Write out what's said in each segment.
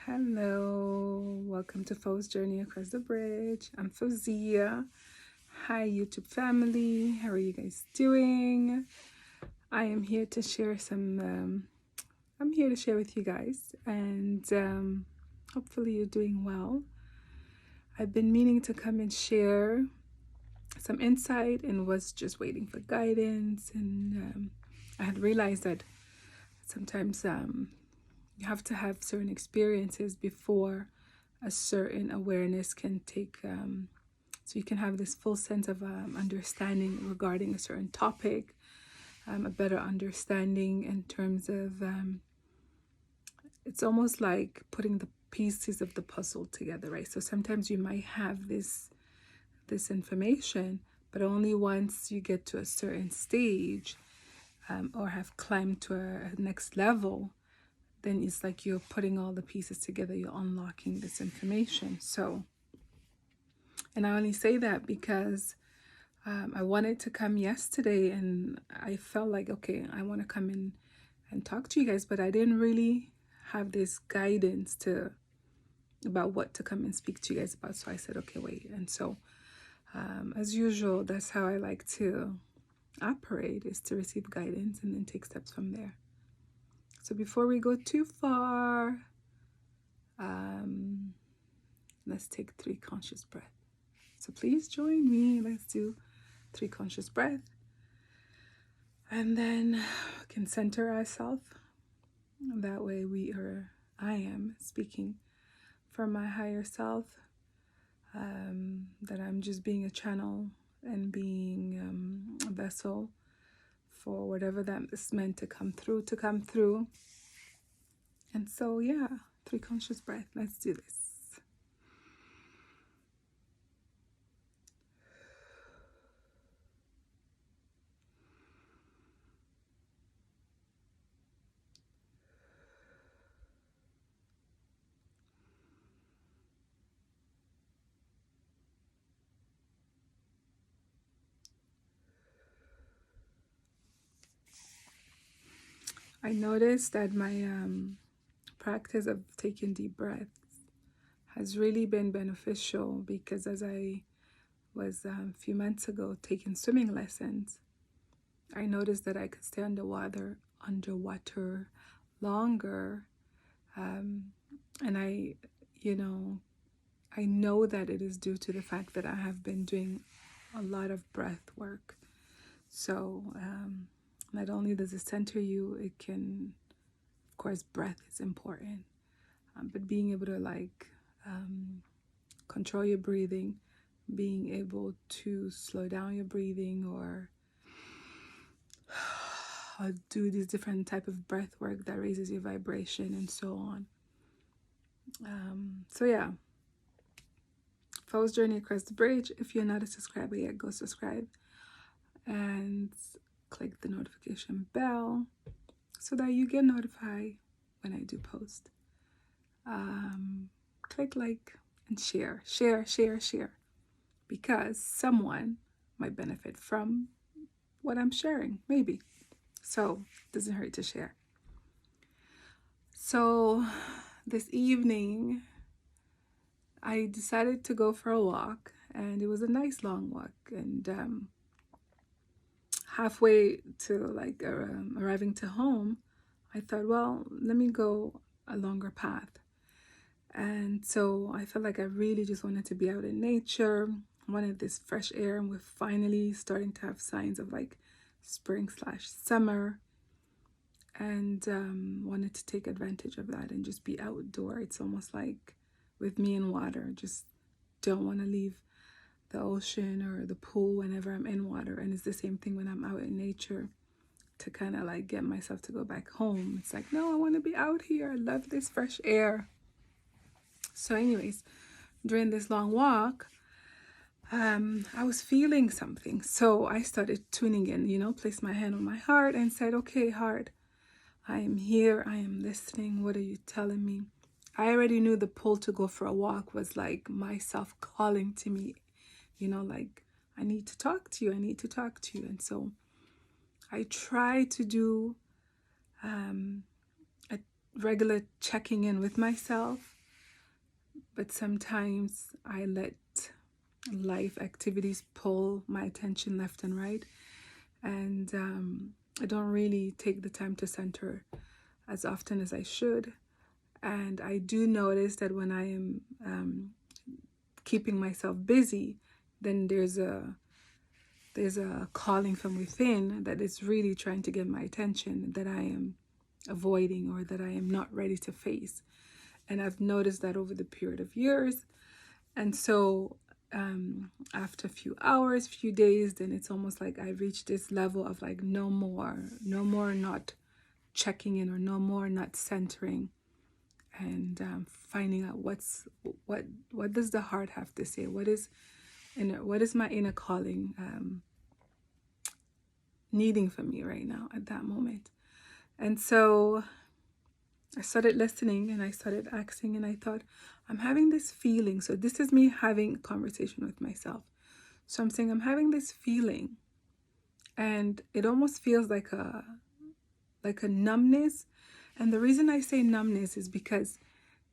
Hello, welcome to Fausia's Journey Across the Bridge. I'm Fausia. Hi, YouTube family. How are you guys doing? I am here to share I'm here to share with you guys, and hopefully you're doing well. I've been meaning to come and share some insight and was just waiting for guidance. And I had realized that sometimes you have to have certain experiences before a certain awareness can take, so you can have this full sense of understanding regarding a certain topic, a better understanding in terms of, it's almost like putting the pieces of the puzzle together, right? So sometimes you might have this information, but only once you get to a certain stage or have climbed to a next level, then it's like you're putting all the pieces together, you're unlocking this information. So, and I only say that because I wanted to come yesterday and I felt like, okay, I want to come in and talk to you guys, but I didn't really have this guidance about what to come and speak to you guys about. So I said, okay, wait. And so as usual, that's how I like to operate, is to receive guidance and then take steps from there. So before we go too far, let's take 3 conscious breaths. So please join me. Let's do 3 conscious breaths. And then we can center ourselves. That way I am speaking for my higher self, that I'm just being a channel and being a vessel for whatever that is meant to come through. And so, yeah, 3 conscious breaths. Let's do this. I noticed that my practice of taking deep breaths has really been beneficial, because as I was a few months ago taking swimming lessons, I noticed that I could stay underwater longer, and I know that it is due to the fact that I have been doing a lot of breath work. So not only does it center you, it can, of course, breath is important, but being able to control your breathing, being able to slow down your breathing, or do these different type of breath work that raises your vibration and so on. So yeah, Fausia's Journey Across the Bridge. If you're not a subscriber yet, go subscribe and click the notification bell so that you get notified when I do post. Click like and share, because someone might benefit from what I'm sharing, maybe. So it doesn't hurt to share. So this evening, I decided to go for a walk, and it was a nice long walk. And halfway to arriving to home, I thought, well, let me go a longer path. And so I felt like I really just wanted to be out in nature, wanted this fresh air, and we're finally starting to have signs of spring/summer, and wanted to take advantage of that and just be outdoor. It's almost like with me and water, just don't want to leave the ocean or the pool whenever I'm in water. And it's the same thing when I'm out in nature, to kind of get myself to go back home. It's like, no, I want to be out here. I love this fresh air. So anyways, during this long walk, I was feeling something. So I started tuning in, placed my hand on my heart and said, okay, heart, I am here. I am listening. What are you telling me? I already knew the pull to go for a walk was like myself calling to me, I need to talk to you. I need to talk to you. And so I try to do a regular checking in with myself, but sometimes I let life activities pull my attention left and right, and I don't really take the time to center as often as I should. And I do notice that when I am keeping myself busy, then there's a calling from within that is really trying to get my attention, that I am avoiding or that I am not ready to face. And I've noticed that over the period of years. And so after a few hours, few days, then it's almost like I reach this level of like no more not checking in, or no more not centering, and finding out what does the heart have to say, what is my inner calling needing from me right now at that moment. And so I started listening, and I started asking, and I thought, I'm having this feeling. So this is me having a conversation with myself. So I'm saying, I'm having this feeling, and it almost feels like a numbness. And the reason I say numbness is because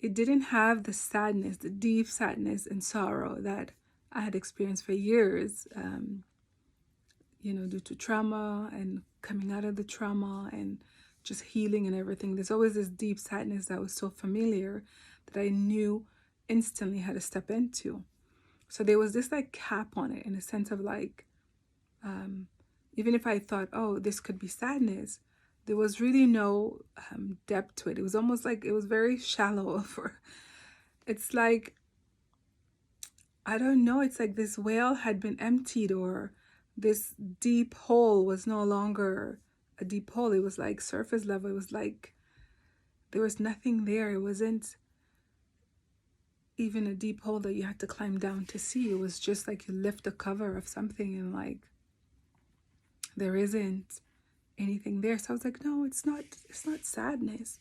it didn't have the sadness, the deep sadness and sorrow that I had experienced for years, due to trauma and coming out of the trauma and just healing and everything. There's always this deep sadness that was so familiar that I knew instantly how to step into. So there was this like cap on it, in a sense of like, even if I thought, oh, this could be sadness, there was really no depth to it. It was almost like it was very shallow. It's like, I don't know, it's like this well had been emptied, or this deep hole was no longer a deep hole. It was like surface level. It was like there was nothing there. It wasn't even a deep hole that you had to climb down to see. It was just like you lift the cover of something, and like there isn't anything there. So I was like, no, it's not sadness.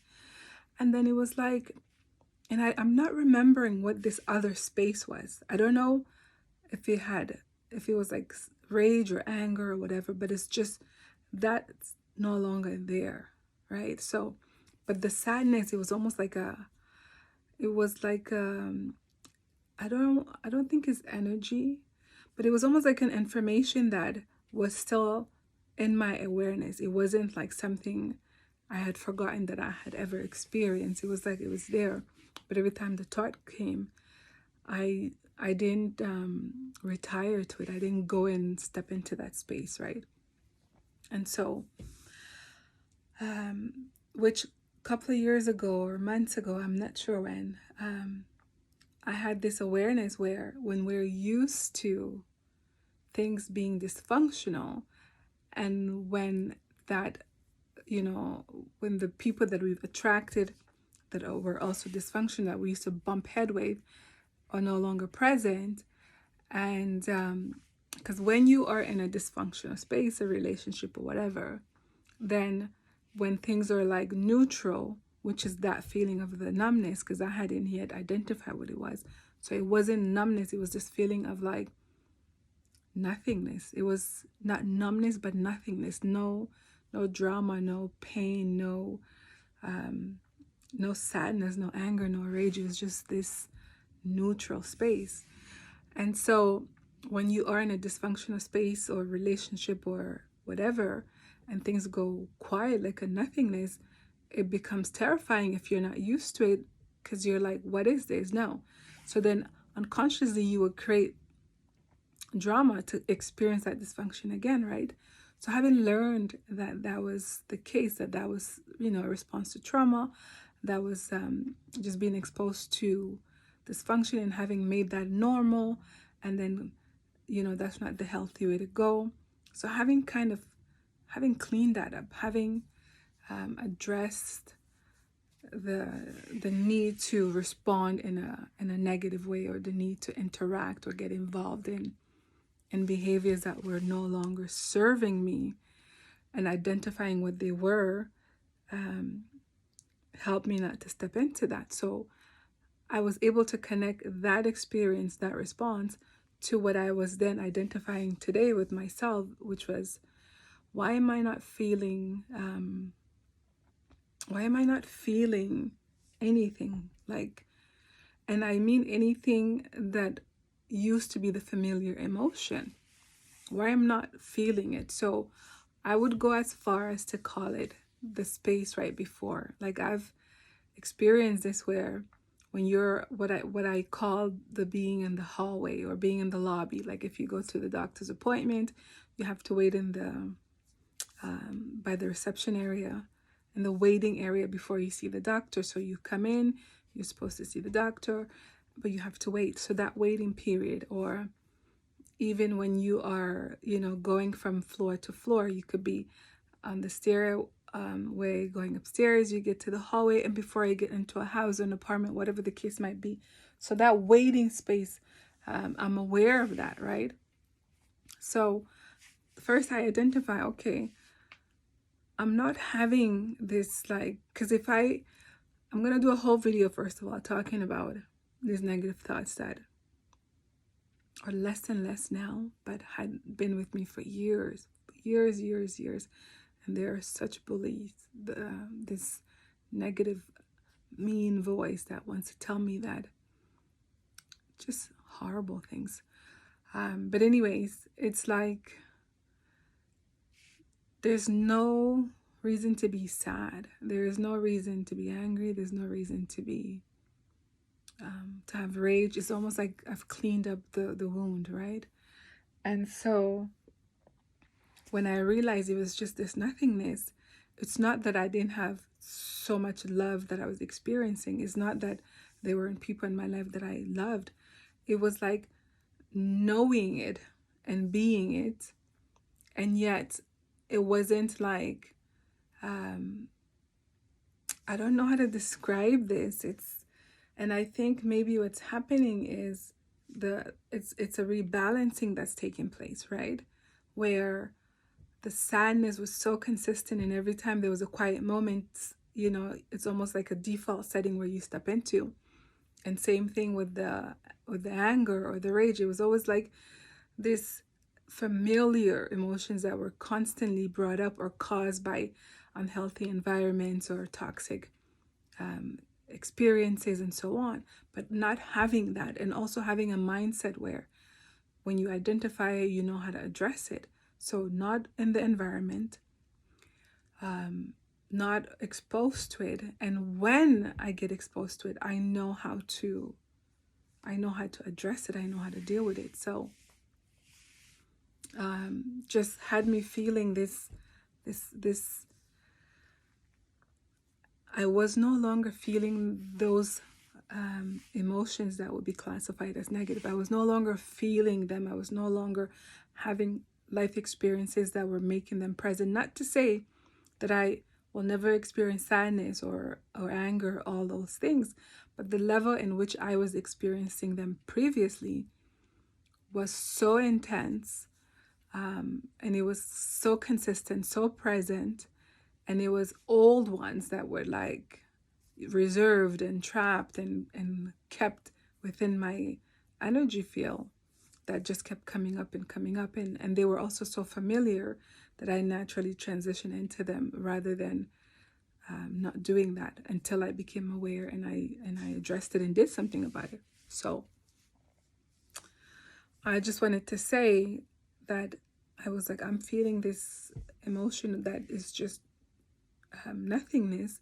And then it was like, and I'm not remembering what this other space was. I don't know if it was like rage or anger or whatever, but it's just that's no longer there, right? So, but the sadness, it was almost like I don't think it's energy, but it was almost like an information that was still in my awareness. It wasn't like something I had forgotten that I had ever experienced. It was like it was there, but every time the thought came, I didn't retire to it. I didn't go and step into that space, right? And so, which a couple of years ago or months ago, I'm not sure when, I had this awareness where when we're used to things being dysfunctional, and when that, when the people that we've attracted that were also dysfunctional, that we used to bump head with, are no longer present. And because when you are in a dysfunctional space, a relationship or whatever, then when things are like neutral, which is that feeling of the numbness, because I hadn't yet identified what it was. So it wasn't numbness, it was this feeling of like nothingness. It was not numbness, but nothingness. No drama, no pain, no sadness, no anger, no rage. It was just this neutral space. And so when you are in a dysfunctional space or relationship or whatever, and things go quiet like a nothingness, it becomes terrifying if you're not used to it, because you're like, what is this? No. So then unconsciously you would create drama to experience that dysfunction again, right? So having learned that that was the case, that was, a response to trauma, that was just being exposed to dysfunction and having made that normal, and then, that's not the healthy way to go. So having cleaned that up, having addressed the need to respond in a negative way, or the need to interact or get involved in behaviors that were no longer serving me, and identifying what they were, helped me not to step into that. So I was able to connect that experience, that response, to what I was then identifying today with myself, which was, why am I not feeling anything? Like, And I mean anything that used to be the familiar emotion, where I'm not feeling it. So I would go as far as to call it the space right before. Like I've experienced this where when you're what I call the being in the hallway or being in the lobby. Like if you go to the doctor's appointment, you have to wait in the by the reception area, in the waiting area before you see the doctor. So you come in, you're supposed to see the doctor, but you have to wait. So that waiting period, or even when you are, going from floor to floor, you could be on the stairway going upstairs, you get to the hallway, and before you get into a house or an apartment, whatever the case might be. So that waiting space, I'm aware of that, right? So first I identify, okay, I'm not having this, like, because I'm going to do a whole video, first of all, talking about these negative thoughts that are less and less now, but had been with me for years. And they are such bullies. This negative, mean voice that wants to tell me that just horrible things. But anyways, it's like there's no reason to be sad. There is no reason to be angry. There's no reason to be to have rage. It's almost like I've cleaned up the wound, right? And so when I realized it was just this nothingness, it's not that I didn't have so much love that I was experiencing. It's not that there weren't people in my life that I loved. It was like knowing it and being it, and yet it wasn't like, I don't know how to describe this. And I think maybe what's happening is it's a rebalancing that's taking place, right? Where the sadness was so consistent, and every time there was a quiet moment, it's almost like a default setting where you step into. And same thing with the anger or the rage. It was always like this familiar emotions that were constantly brought up or caused by unhealthy environments or toxic experiences and so on. But not having that, and also having a mindset where when you identify it, you know how to address it. So not in the environment, not exposed to it. And when I get exposed to it, I know how to address it. I know how to deal with it. So just had me feeling this, I was no longer feeling those emotions that would be classified as negative. I was no longer feeling them. I was no longer having life experiences that were making them present. Not to say that I will never experience sadness or anger, all those things, but the level in which I was experiencing them previously was so intense, and it was so consistent, so present, and it was old ones that were like reserved and trapped and kept within my energy field, that just kept coming up, and they were also so familiar that I naturally transitioned into them rather than not doing that until I became aware and I addressed it and did something about it. So I just wanted to say that I was like, I'm feeling this emotion that is just nothingness,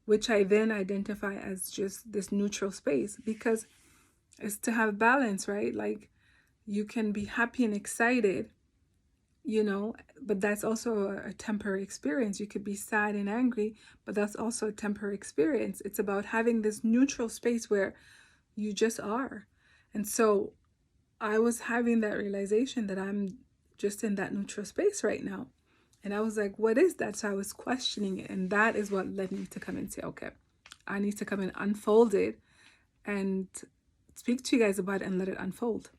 which I then identify as just this neutral space, because it's to have balance, right? Like you can be happy and excited, but that's also a temporary experience. You could be sad and angry, but that's also a temporary experience. It's about having this neutral space where you just are. And so I was having that realization that I'm just in that neutral space right now. And I was like, what is that? So I was questioning it. And that is what led me to come and say, okay, I need to come and unfold it and speak to you guys about it and let it unfold.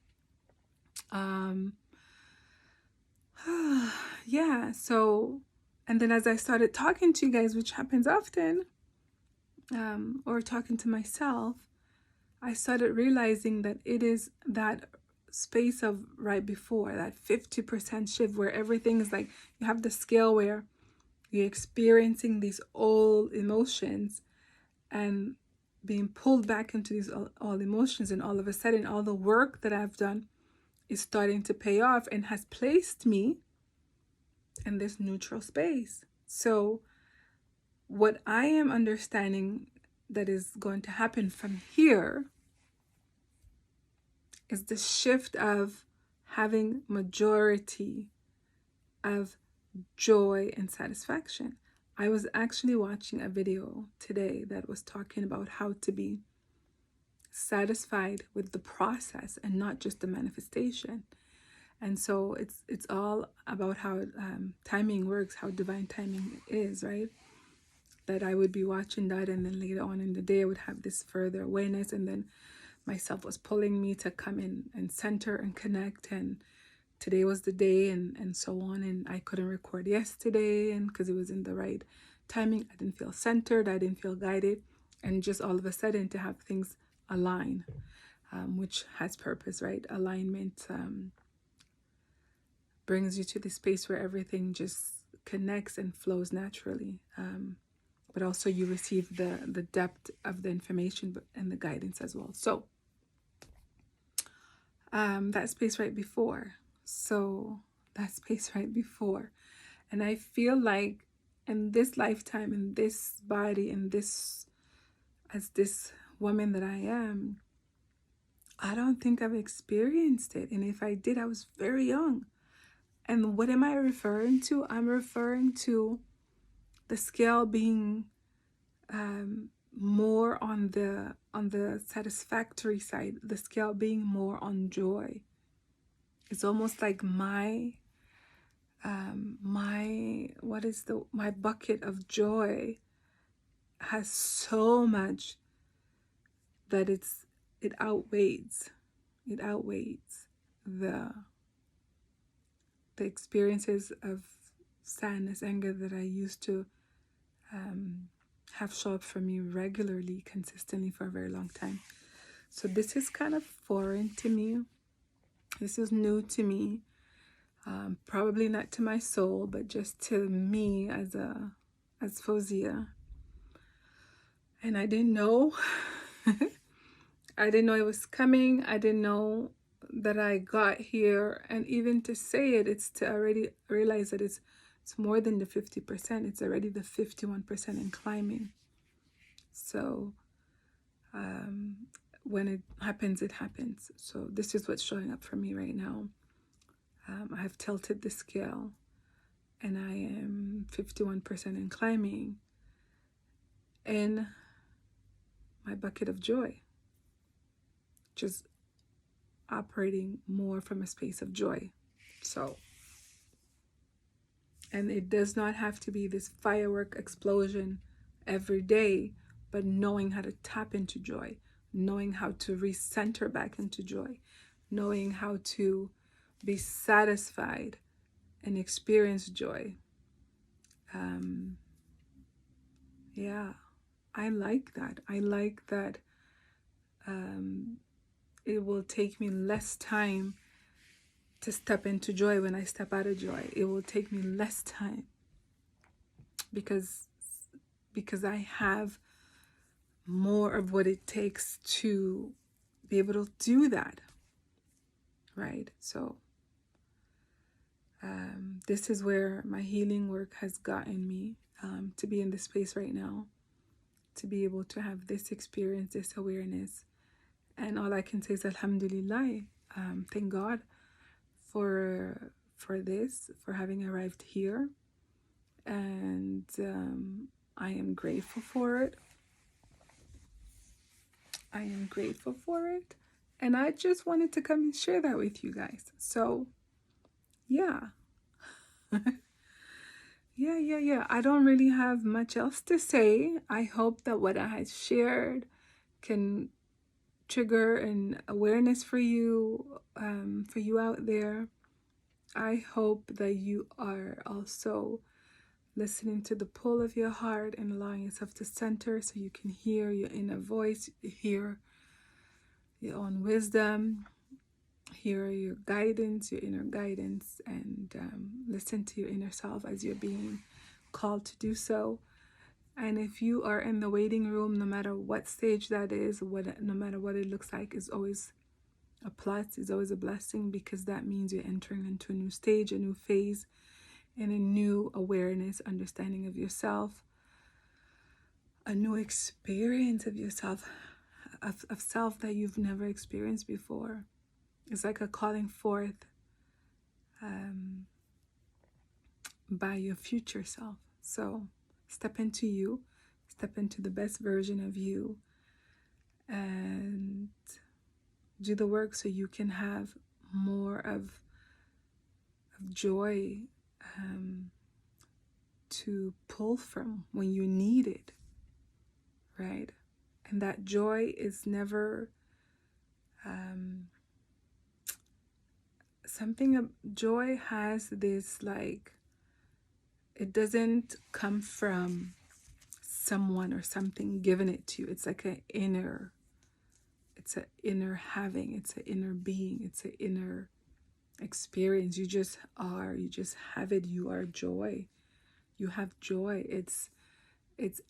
Yeah, so, and then as I started talking to you guys, which happens often, or talking to myself, I started realizing that it is that space of right before, that 50% shift where everything is like, you have the scale where you're experiencing these old emotions, and being pulled back into these all emotions, and all of a sudden all the work that I've done is starting to pay off and has placed me in this neutral space. So what I am understanding that is going to happen from here is the shift of having majority of joy and satisfaction. I was actually watching a video today that was talking about how to be satisfied with the process and not just the manifestation. And so it's all about how timing works, how divine timing is, right? That I would be watching that, and then later on in the day I would have this further awareness, and then myself was pulling me to come in and center and connect, and today was the day, and so on. And I couldn't record yesterday, and because it was in the right timing, I didn't feel centered, I didn't feel guided, and just all of a sudden to have things align, which has purpose, right? Alignment brings you to the space where everything just connects and flows naturally, but also you receive the depth of the information and the guidance as well. So that space right before. And I feel like in this lifetime, in this body, in this, as this woman that I am, I don't think I've experienced it. And if I did, I was very young. And what am I referring to? I'm referring to the scale being more on the satisfactory side, the scale being more on joy. It's almost like my bucket of joy has so much that it outweighs the experiences of sadness, anger that I used to have show up for me regularly, consistently for a very long time. So this is kind of foreign to me. This is new to me. Probably not to my soul, but just to me as Fausia. And I didn't know. I didn't know it was coming. I didn't know that I got here. And even to say it, it's to already realize that it's more than the 50%. It's already the 51% and climbing. So when it happens, it happens. So this is what's showing up for me right now. I have tilted the scale, and I am 51% and climbing in my bucket of joy, just operating more from a space of joy. So, and it does not have to be this firework explosion every day, but knowing how to tap into joy, knowing how to recenter back into joy, knowing how to be satisfied and experience joy. Yeah, I like that. I like that it will take me less time to step into joy when I step out of joy. It will take me less time because I have more of what it takes to be able to do that, right? So this is where my healing work has gotten me, to be in this space right now, to be able to have this experience, this awareness. And all I can say is alhamdulillah, thank God for this, for having arrived here. And I am grateful for it. And I just wanted to come and share that with you guys. So yeah. Yeah. I don't really have much else to say. I hope that what I had shared can trigger an awareness for you out there. I hope that you are also listening to the pull of your heart and allowing yourself to center so you can hear your inner voice, hear your own wisdom, hear your guidance, your inner guidance, and listen to your inner self as you're being called to do so. And if you are in the waiting room, no matter what stage that is, no matter what it looks like, is always a plus, is always a blessing, because that means you're entering into a new stage, a new phase, and a new awareness, understanding of yourself, a new experience of yourself, of self that you've never experienced before. It's like a calling forth by your future self. So step into you, step into the best version of you, and do the work so you can have more of joy to pull from when you need it, right? And that joy is never joy has this, like, it doesn't come from someone or something giving it to you. It's like it's an inner having, it's an inner being, it's an inner experience. You just have it. You are joy. You have joy. It's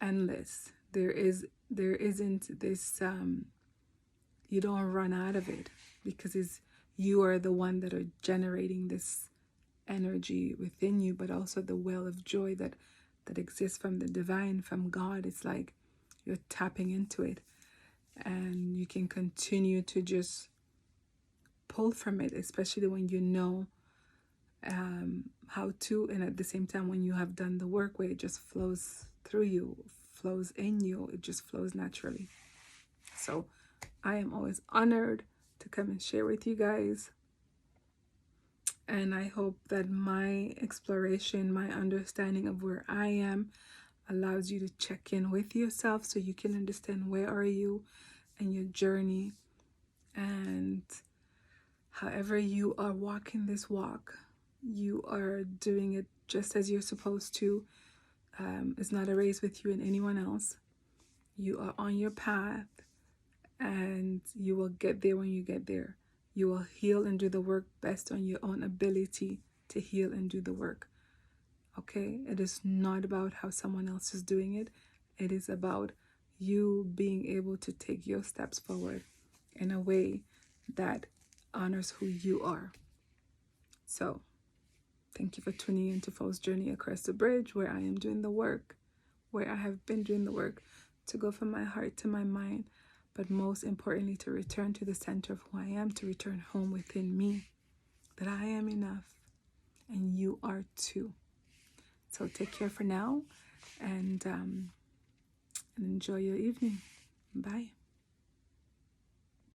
endless. There isn't this you don't run out of it, because you are the one that are generating this energy within you, but also the well of joy that exists from the divine, from God. It's like you're tapping into it, and you can continue to just pull from it, especially when you know how to, and at the same time when you have done the work, where it just flows through you, flows in you, it just flows naturally. So I am always honored to come and share with you guys, and I hope that my exploration, my understanding of where I am, allows you to check in with yourself so you can understand where are you and your journey. And however you are walking this walk, you are doing it just as you're supposed to. It's not a race with you and anyone else. You are on your path, and you will get there when you get there. You will heal and do the work based on your own ability to heal and do the work. Okay? It is not about how someone else is doing it. It is about you being able to take your steps forward in a way that honors who you are. So, thank you for tuning in to Fausia's Journey Across the Bridge, where I am doing the work, where I have been doing the work to go from my heart to my mind, but most importantly, to return to the center of who I am, to return home within me, that I am enough, and you are too. So take care for now, and enjoy your evening. Bye.